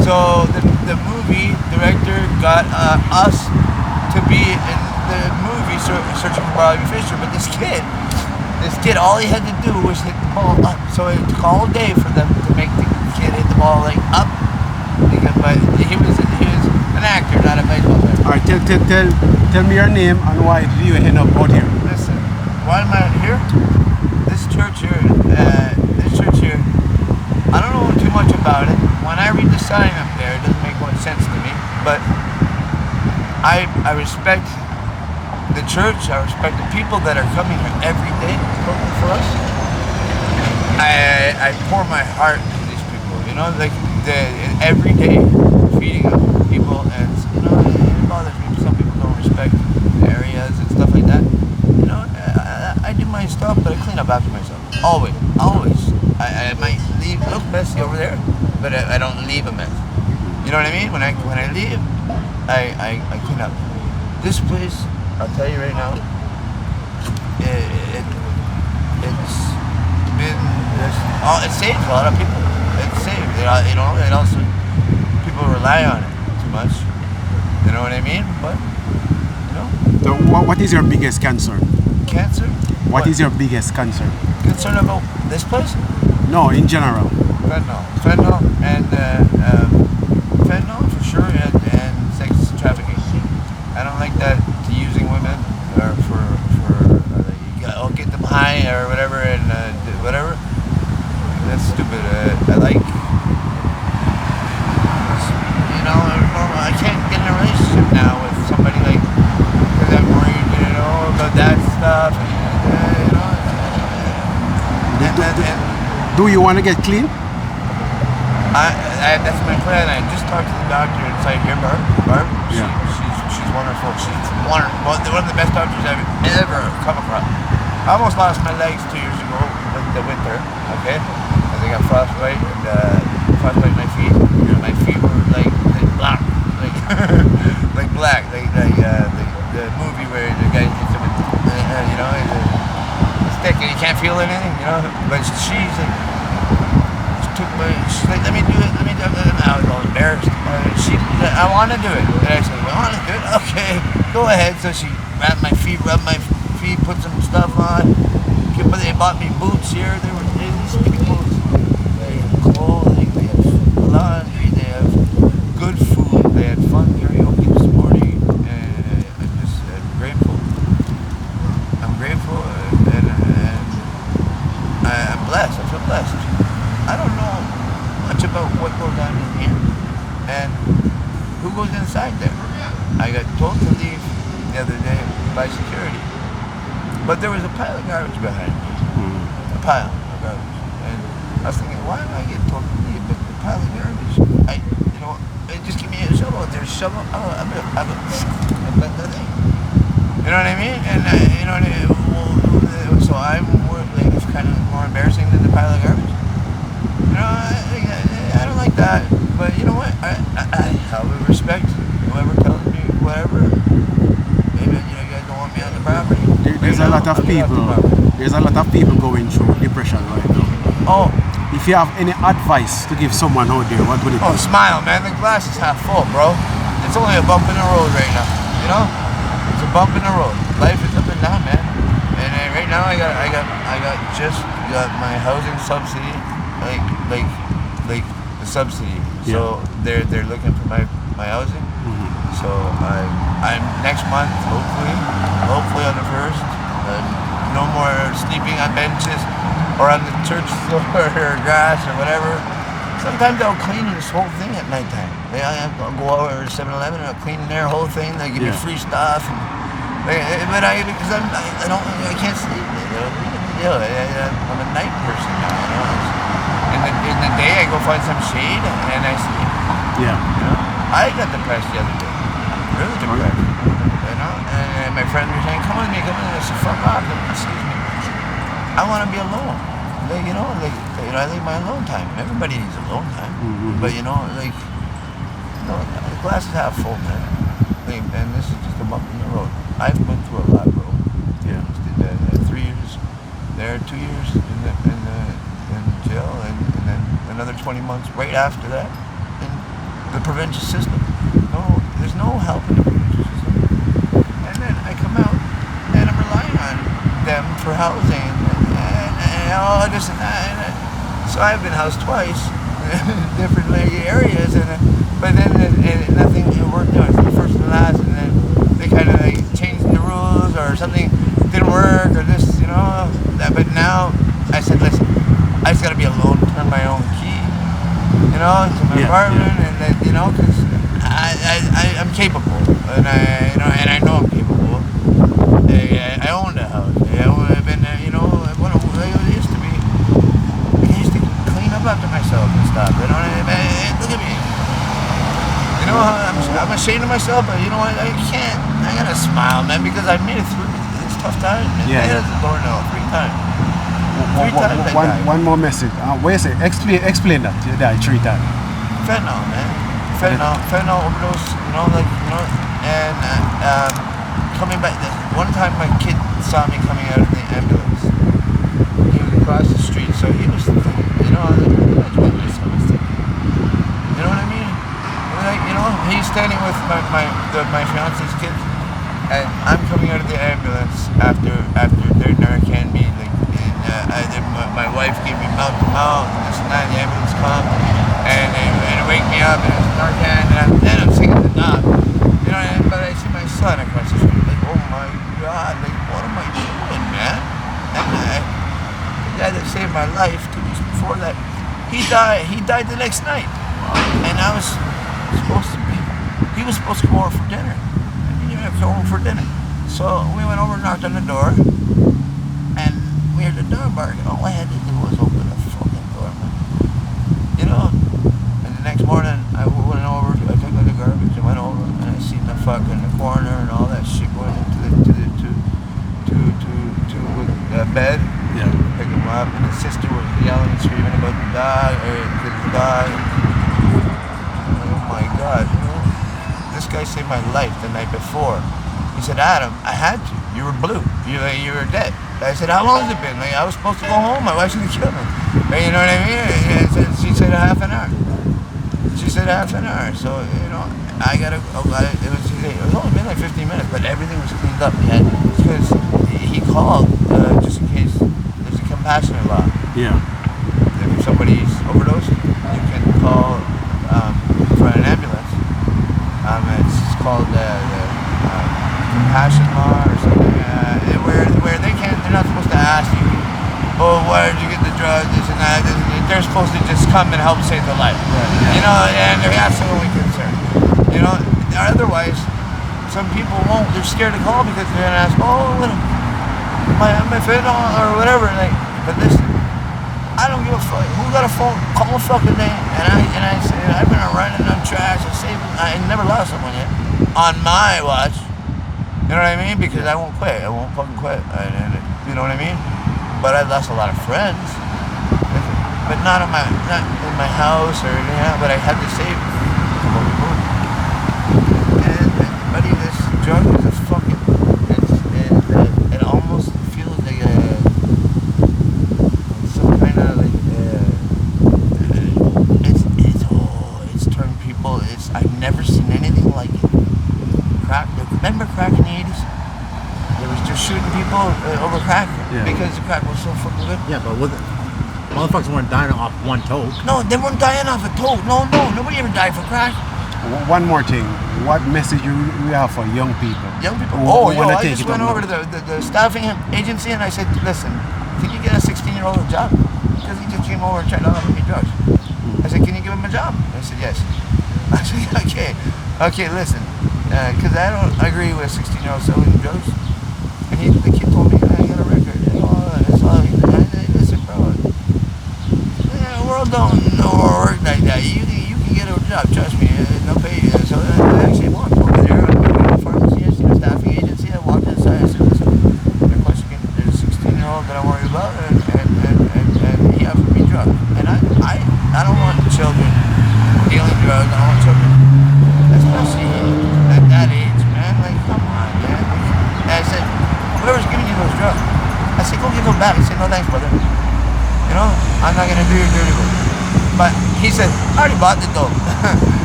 So the movie director got us to be in the movie searching for Bobby Fischer, but this kid, all he had to do was hit the ball up. So it took all day for them to make the kid hit the ball like up. But he was an actor, not a baseball player. All right, tell me your name and why did you end up out here? Listen, why am I here? This church here, I don't know too much about it. When I read the sign up there, it doesn't make much sense to me. But I respect the church. I respect the people that are coming here every day for us. I pour my heart to these people. You know, like every day feeding up people, and you know, it bothers me. Some people don't respect the areas and stuff like that. You know, I do my stuff, but I clean up after myself. Always. I might look messy over there, but I don't leave a mess. You know what I mean? When I leave, I clean up. This place, I'll tell you right now, it saves a lot of people. It saves. You know, it also people rely on it too much. You know what I mean? But you know. So what is your biggest concern? Cancer? What is your biggest concern? Concern about this place? No, in general. Fentanyl for sure, and sex trafficking. I don't like that using women or I'll get them high or whatever and whatever. That's stupid. I like, you know, I can't get in a relationship now with somebody like, because I'm worried, you know, about that stuff. And, you know, do you want to get clean? That's my plan. I just talked to the doctor inside here, Barb. Yeah. She's wonderful. She's one of the best doctors I've ever come across. I almost lost my legs 2 years ago with the winter, okay? Because I got frostbite and frostbite my feet. And my feet were like black, like black, like the movie where the guy hits him with, you know, the stick and he can't feel anything, you know. But she's like, let me do it. I was all embarrassed. I want to do it. And I said, well, I want to do it. Okay, go ahead. So she rubbed my feet, put some stuff on. They bought me boots here. These people, they have clothing, they have laundry, they have good food. They had fun karaoke this morning, and I'm grateful. I'm grateful, and I'm blessed. I feel blessed. I don't know much about what goes on in here and who goes inside there. I got told to leave the other day by security, but there was a pile of garbage behind me. A pile of garbage, and I was thinking, why am I getting told to leave? But the pile of garbage, just give me a shovel. There's a shovel. I'm the thing. You know what I mean? And you know, so I'm like, it's kind of more embarrassing than the pile of garbage. You know, I don't like that, but you know what? I will respect whoever tells me whatever. Maybe you guys don't want me on the property. There's a lot of people going through depression right now. Oh, if you have any advice to give someone out there, what would it be? Oh, smile, man. The glass is half full, bro. It's only a bump in the road right now. You know, it's a bump in the road. Life is up and down, man. And right now, I just got my housing subsidy. Like the subsidy. Yeah. So they're looking for my housing. Mm-hmm. So I'm next month, hopefully on the 1st. No more sleeping on benches or on the church floor or grass or whatever. Sometimes I'll clean this whole thing at nighttime. I'll go over to 7-Eleven and I'll clean their whole thing. They give me free stuff. But I can't sleep. I'm a night person now. You know? In the day, I go find some shade and I sleep. Yeah. You know? I got depressed the other day. Really depressed. You know? And my friends were saying, come with me. I said, fuck off. Excuse me. I want to be alone. I need my alone time. Everybody needs alone time. Mm-hmm. But the glass is half full, man. And this is just a bump in the road. I've been through a lot, bro. Yeah. 3 years there, 2 years in jail, and then another 20 months right after that in prevention system. No, there's no help in the prevention system. And then I come out and I'm relying on them for housing and all this and that. So I've been housed twice in different areas, but then nothing worked out. It's the first and last, and then they kind of like changed the rules or something didn't work or this, But now I said, listen, I just got to be alone, turn my own key, to my apartment, and then, because I'm capable, and I know I'm capable. I own the house. I've been, I used to be. I used to clean up after myself and stuff. Look at me. I'm ashamed of myself, but I can't. I gotta smile, man, because I made it through this tough time. I hit the door now 3 times. One more message. Wait a second. Explain that. You died 3 times. Fentanyl, man. Fentanyl overdose. And coming back. One time, my kid saw me coming out of the ambulance. He was across the street, so he was thinking, that's what you know what I mean? He's standing with my fiance's kids, and I'm coming out of the ambulance after their Narcan me. My wife gave me mouth to mouth, and this and that. The ambulance comes, and they wake me up, and it's Narcan, and then I'm singing the knob. But I see my son across the street, like, oh my God, like, what am I doing, man? And the guy that saved my life 2 weeks before that, he died the next night, and I was he was supposed to come over for dinner. He didn't even come over for dinner. So we went over and knocked on the door, and we heard the dog bark. All I had to do was open the fucking door, man. And the next morning, I went over, I took out the garbage, and went over, and I seen the fucking corner and all that shit going into the bed. Yeah. Pick him up, and his sister was yelling and screaming about the dog, or the dog. Oh my God, this guy saved my life the night before. He said, Adam, I had to. You were blue. You were dead. I said, how long has it been? I was supposed to go home. My wife's going to kill me. You know what I mean? She said half an hour. So, I got to, it was only been like 15 minutes, but everything was cleaned up. Because he called just in case there's a compassionate law. Yeah. If somebody's overdosed, you can call for an ambulance. It's called the compassion law or something, where they're not supposed to ask you, oh, why did you get the drugs, this and that. They're supposed to just come and help save the life. Right. And that's the only concern. Otherwise, some people won't. They're scared to call because they're gonna ask, oh, my fentanyl or whatever. But listen, I don't give a fuck. Who got a phone? Call a fucking name. And I say, I've been running on trash and saving. I never lost someone yet on my watch. You know what I mean? Because I won't quit. I won't fucking quit. You know what I mean? But I've lost a lot of friends. But not in my house or anything. But I had to save people. And buddy, this drug is a fucking. It almost feels like some kind of like. It's turned people. I've never seen anything like it. Crack. Remember crack in the 80s? They was just shooting people over crack because the crack was so fucking good. Yeah, but motherfuckers weren't dying off one toke. No, they weren't dying off a toke. No, nobody ever died for crack. One more thing. What message you have for young people? Young people? I just went over to the staffing agency and I said, listen, can you get a 16-year-old a job? Because he just came over and tried to offer me drugs. I said, can you give him a job? I said, yes. I said, okay, listen. Because I don't agree with 16-year-olds selling drugs. And the kid told me, I got a record. Listen, bro. The world don't work like that. You can get a job, trust me. They'll pay you. So I actually walked over there. I went to the pharmacy, I seen a staffing agency. I walked inside. I said, listen, there's a 16-year-old that I'm worried about, and he offered me drugs. And I don't want children dealing drugs. I don't want children, especially at that age, man. Like, come on, man. And I said, whoever's giving you those drugs, I said, go give them back. He said, no thanks, brother. I'm not going to do your dirty work. But he said, I already bought the dope.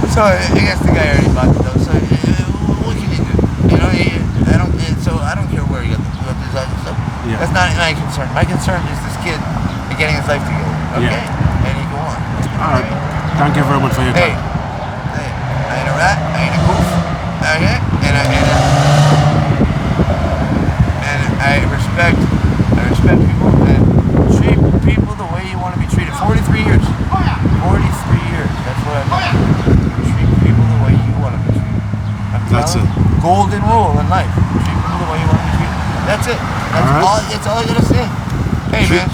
So So I guess the guy already bought the dough. So what can you do? You know, I don't care where you got this other stuff. Yeah. That's not my concern. My concern is this kid getting his life together. Okay, and he go on. All right. Thank you very much for your Hey, time. I ain't a rat. I ain't a goof. Okay, and I respect people and treat people the way you want to be treated. 43 years. 43 years. That's what I've done. Treat people the way you want to be treated. That's it. Golden rule in life. Treat people the way you want to be treated. That's it. That's all I gotta say. Hey, man.